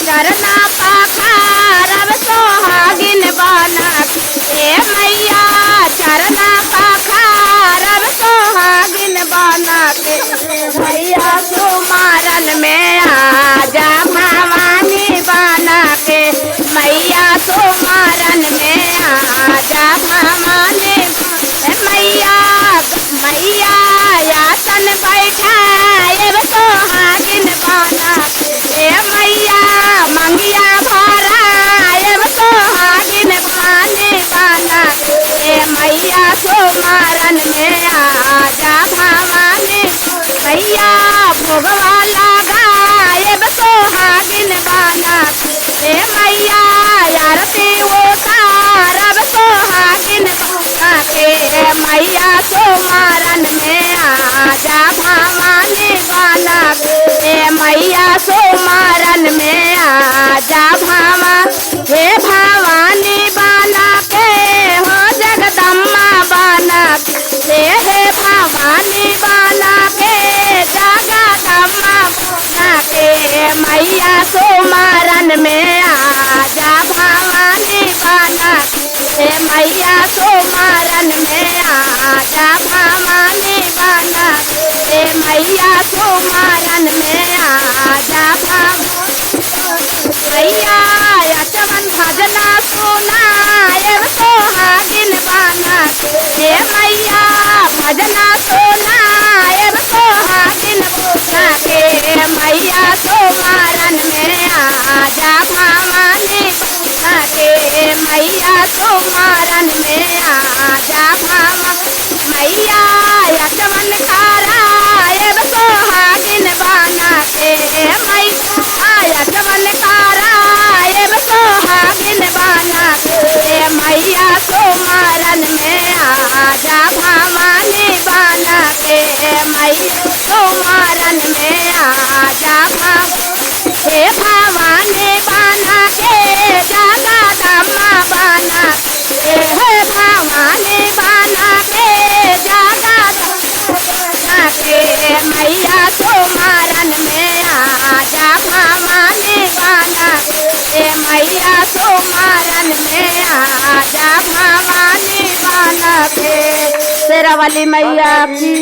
चरना पखारब सोहागिन बना के मैया चरना पखारब सोहागिन बना के मैया सुमारन में आजा भवानी बना के मैया सुमारन में आजा भवानी मैया मैया आसन बैठाएब सोहागिन बना के मैया मंगिया भराएब सोहागिन भानी बना के मैया सुमारन में आजा भवानी मैया भोगवा लगाएब सोहागिन बना के मैया आरती उतारब सोहागिन बना के मैया सुमारन में आजा भवानी बना के मैया सुमारन में आजा हे भवानी बना के हो जगदम्मा बना के हे भवानी बना के जगदम्मा बना के मैया सुमारन में आजा भवानी बना के मैया सुमारन में आजा भवानी बना के मैया सुमारन में आजा मैया अचवन भजना सुनाएब सोहागिन बना के मैया भजना सुनाएब सोहागिन बना के मैया सुमारन में आजा भवानी बना के मैया सुमारन में आजा मैया अचवन कराएब सोहागिन बना के मैया अचवन कराएब सोहागिन बना के मैया सुमारन में आजा भवानी बना के मैया सुमारन में आजा हे भवानी बना के जगदम्मा बना के हे भवानी बना के जगदम्मा बना के मैया सुमारन में आजा भवानी बना के मैया सुमारन में आजा भवानी बना के शेरावाली मैया की